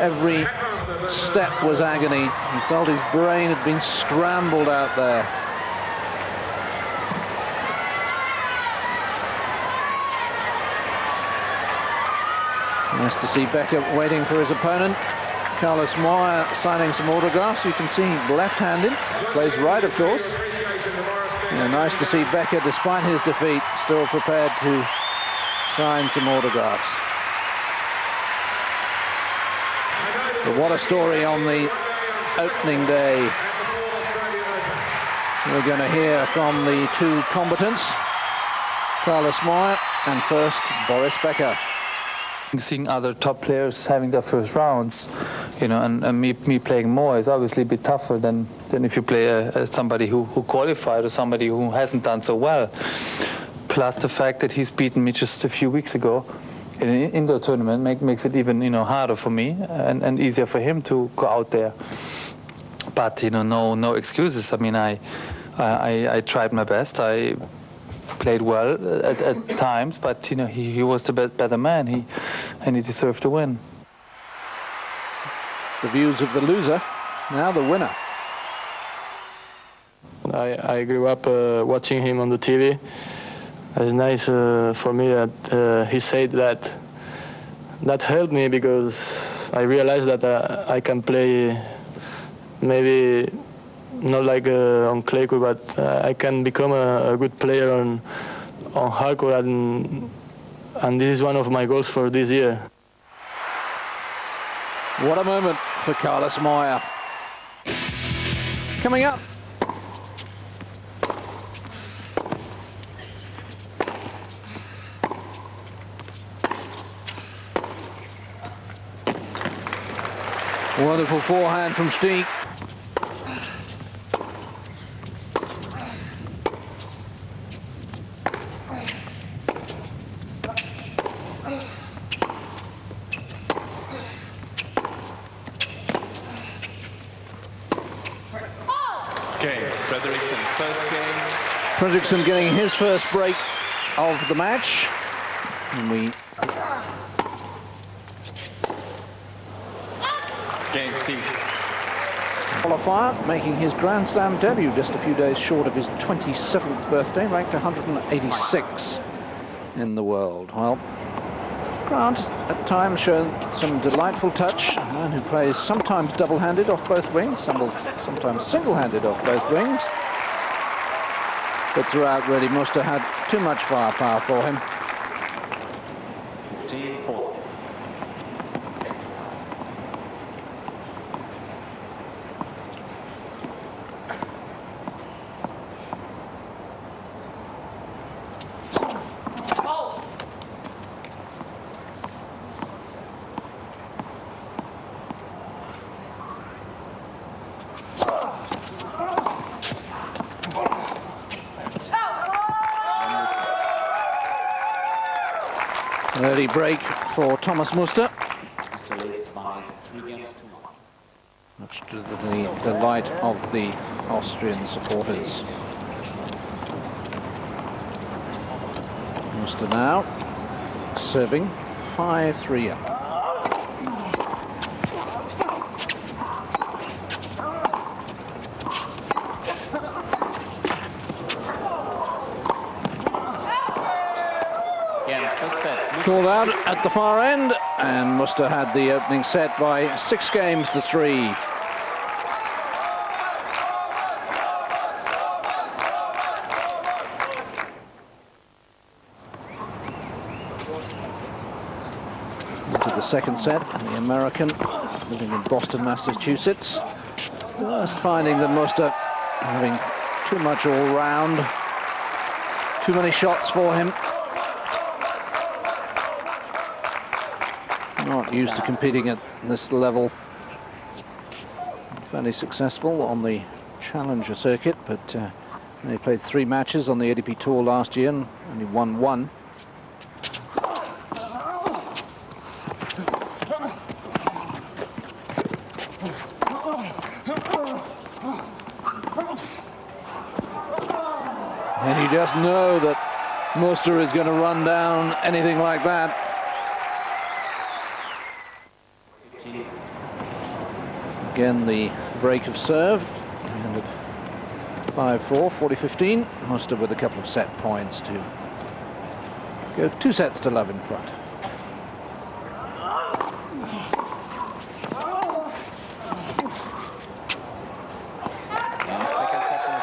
Every step was agony. He felt his brain had been scrambled out there. Nice to see Becker waiting for his opponent. Carlos Moya signing some autographs. You can see left-handed, plays right, of course. Yeah, nice to see Becker, despite his defeat, still prepared to sign some autographs. But what a story on the opening day. We're going to hear from the two combatants, Carlos Moya and first Boris Becker. Seeing other top players having their first rounds, you know, and me playing more is obviously a bit tougher than if you play somebody who qualified or somebody who hasn't done so well. Plus the fact that he's beaten me just a few weeks ago in an indoor tournament makes it even, you know, harder for me and easier for him to go out there. But, you know, no excuses. I mean, I tried my best. I played well at times, but you know he was the better man. And he deserved to win. The views of the loser, now the winner. I grew up watching him on the TV. It's nice for me that he said that. That helped me because I realized that I can play maybe not like on clay court, but I can become a good player on hard court, and this is one of my goals for this year. What a moment for Carlos Moya. Coming up. Wonderful forehand from Stieg. Fredriksson getting his first break of the match. And we... Game, Steve. Qualifier making his Grand Slam debut just a few days short of his 27th birthday, ranked 186 in the world. Well, Grant at times shown some delightful touch. A man who plays sometimes double-handed off both wings, sometimes single-handed off both wings. But throughout, really, Muster had too much firepower for him. 15-4. Early break for Thomas Muster. Mr. leads by 3 games to 1. Much to the delight of the Austrian supporters. Muster now serving 5-3 up. Called out at the far end, and Muster had the opening set by 6 games to 3. Into the second set, the American living in Boston, Massachusetts, just finding that Muster having too much all round, too many shots for him. Not used to competing at this level. Fairly successful on the Challenger circuit, but they played 3 matches on the ADP Tour last year and only won 1. And you just know that Muster is going to run down anything like that. 15. Again, the break of serve. And at 5-4, 40-15. Muster with a couple of set points to go 2 sets to love in front. And second set was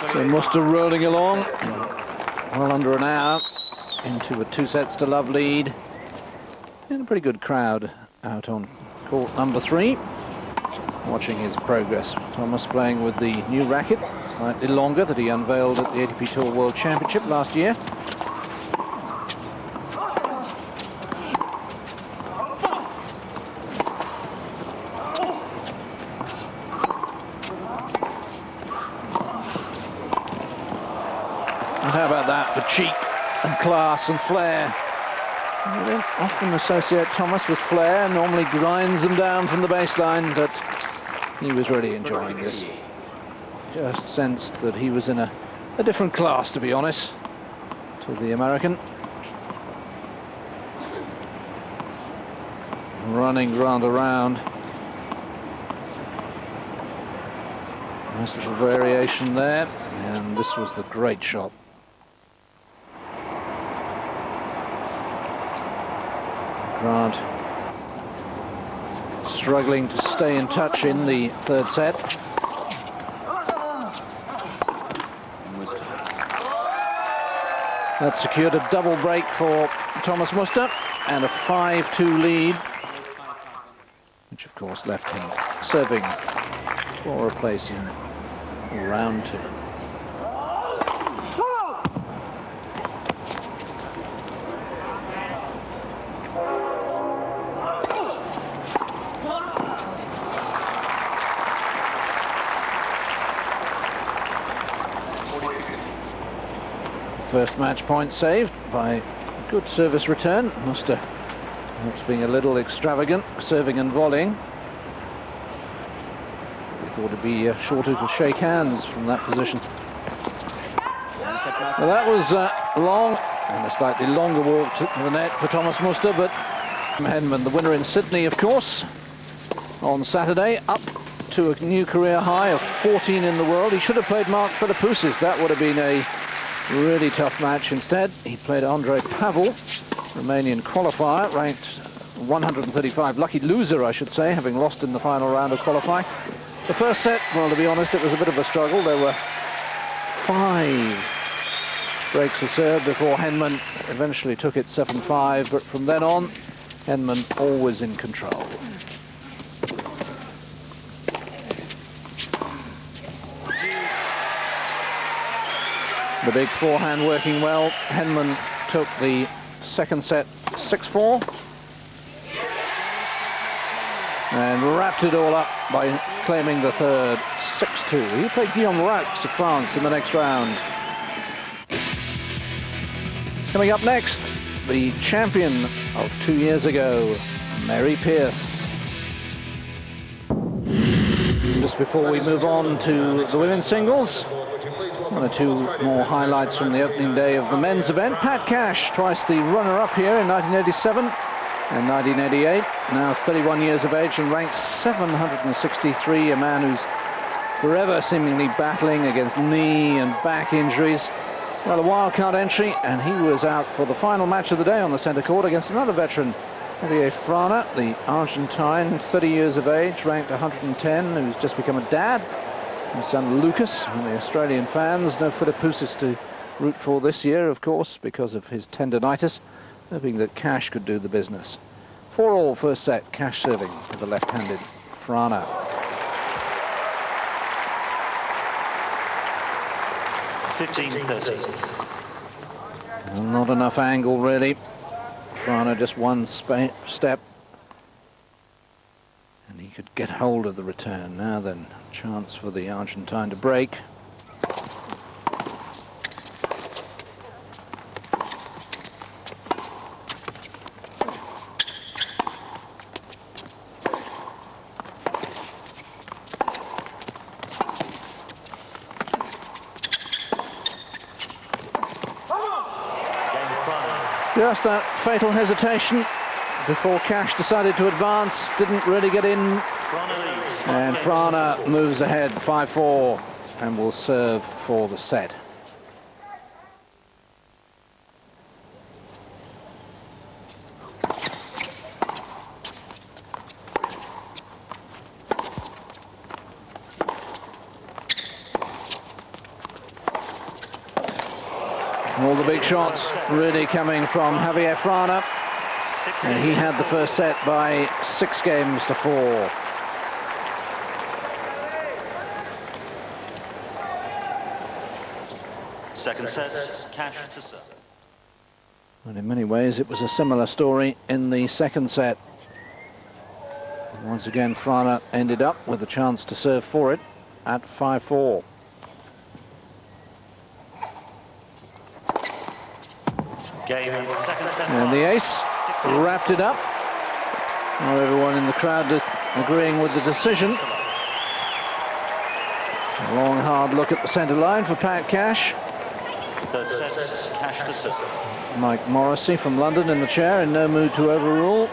6-4. So Muster rolling along, well under an hour into a 2 sets to love lead. And a pretty good crowd out on court number 3, watching his progress. Thomas playing with the new racket, slightly longer, that he unveiled at the ATP Tour World Championship last year. And how about that for cheek and class and flair? We don't often associate Thomas with flair, normally grinds them down from the baseline, but he was really enjoying this. Just sensed that he was in a different class, to be honest, to the American. Running round around. Nice little variation there, and this was the great shot. Grant struggling to stay in touch in the 3rd set. That secured a double break for Thomas Muster and a 5-2 lead, which of course left him serving for a place in round 2. First match point saved by a good service return. Muster perhaps being a little extravagant, serving and volleying. We thought it'd be shorter to shake hands from that position. Well, that was long, and a slightly longer walk to the net for Thomas Muster, but Henman, the winner in Sydney, of course, on Saturday, up to a new career high of 14 in the world. He should have played Mark Philippoussis. That would have been a really tough match. Instead, he played Andrei Pavel, Romanian qualifier, ranked 135. Lucky loser, I should say, having lost in the final round of qualifying. The first set, well, to be honest, it was a bit of a struggle. There were 5 breaks of serve before Henman eventually took it 7-5, but from then on, Henman always in control. The big forehand working well. Henman took the second set 6-4 and wrapped it all up by claiming the third 6-2. He played Guillaume Roux of France in the next round. Coming up next, the champion of 2 years ago, Mary Pierce. Just before we move on to the women's singles, 1 or 2 more highlights from the opening day of the men's event. Pat Cash, twice the runner-up here in 1987 and 1988, now 31 years of age and ranked 763, a man who's forever seemingly battling against knee and back injuries. Well, a wildcard entry, and he was out for the final match of the day on the centre court against another veteran, Javier Frana, the Argentine, 30 years of age, ranked 110, who's just become a dad. His son Lucas, and the Australian fans, no Philippoussis to root for this year, of course, because of his tendinitis, hoping that Cash could do the business. 4-all first set, Cash serving for the left-handed Frana. Not enough angle, really. Frana just one step. And he could get hold of the return. Now then, chance for the Argentine to break. Just that fatal hesitation before Cash decided to advance, didn't really get in. And Frana moves ahead 5-4 and will serve for the set. All the big shots really coming from Javier Frana. And he had the first set by 6-4. Second set, Cash to serve. And in many ways, it was a similar story in the second set. Once again, Frana ended up with a chance to serve for it at 5-4. Game and second set. And the ace wrapped it up. Now everyone in the crowd is agreeing with the decision. A long, hard look at the centre line for Pat Cash. Third set, Cash to serve. Mike Morrissey from London in the chair, in no mood to overrule.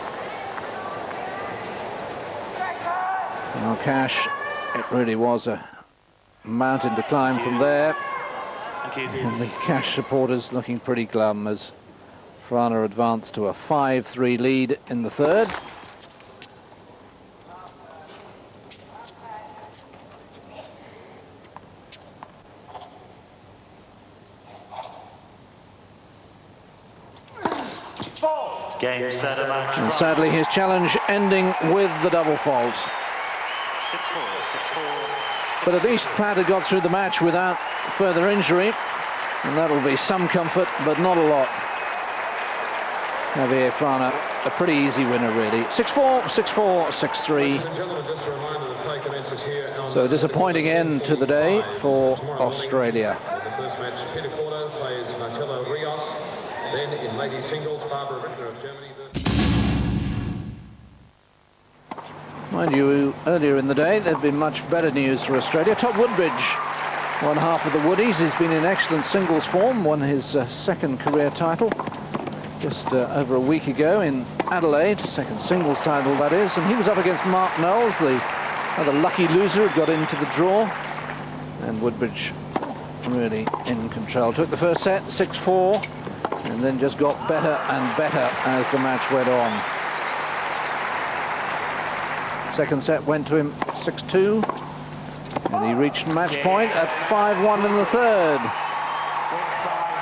Now Cash, it really was a mountain to climb from there. Thank you. And the Cash supporters looking pretty glum as Frana advanced to a 5-3 lead in the third. Game, set, a match. And sadly, his challenge ending with the double fault. 6-4, 6-4. But at least Pat had got through the match without further injury, and that'll be some comfort, but not a lot. Javier Frana, a pretty easy winner, really. 6-4, 6-4, 6-3. So a disappointing end to the day for Australia. The first match, Peter Corder plays Martello Rios. Then in ladies singles, Barbara Rittner of Germany. Mind you, earlier in the day, there'd been much better news for Australia. Todd Woodbridge won half of the Woodies. He's been in excellent singles form, won his second career title just over a week ago in Adelaide, second singles title that is, and he was up against Mark Knowles, the other lucky loser who got into the draw, and Woodbridge really in control. Took the first set 6-4 and then just got better and better as the match went on. Second set went to him 6-2 and he reached match point at 5-1 in the third.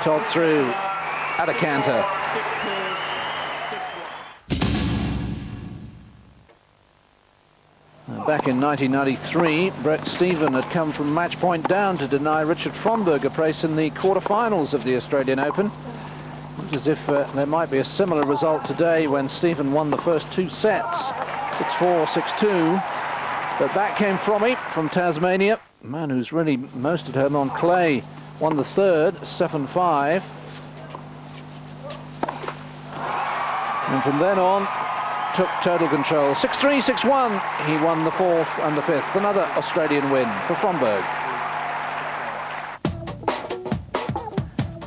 Todd through at a canter. Back in 1993, Brett Stephen had come from match point down to deny Richard Fromberg a place in the quarterfinals of the Australian Open. Looked as if there might be a similar result today when Stephen won the first two sets, 6-4, 6-2. But back came Frommy from Tasmania, a man who's really most at home on clay. Won the third, 7-5. And from then on, took total control. 6-3, 6-1. He won the fourth and the fifth. Another Australian win for Fromberg.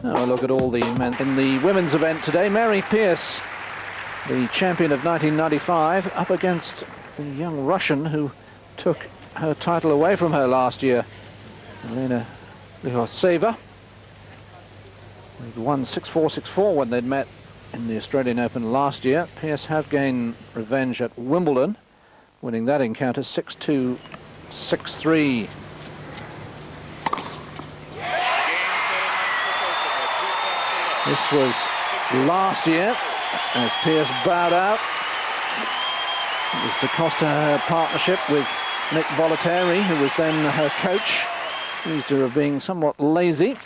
Now a look at all the men in the women's event today. Mary Pierce, the champion of 1995, up against the young Russian who took her title away from her last year, Elena Lyhoseva. They'd won 6-4, 6-4 when they'd met in the Australian Open last year. Pierce had gained revenge at Wimbledon, winning that encounter 6-2, 6-3. This was last year as Pierce bowed out. It was to cost her partnership with Nick Bollettieri, who was then her coach, accused her of being somewhat lazy.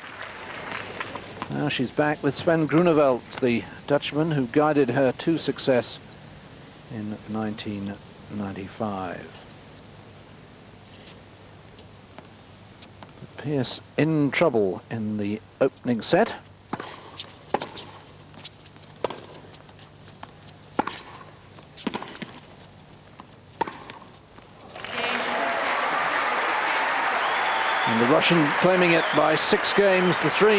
Now she's back with Sven Grunewald, the Dutchman who guided her to success in 1995. But Pierce in trouble in the opening set. And the Russian claiming it by 6 games to 3.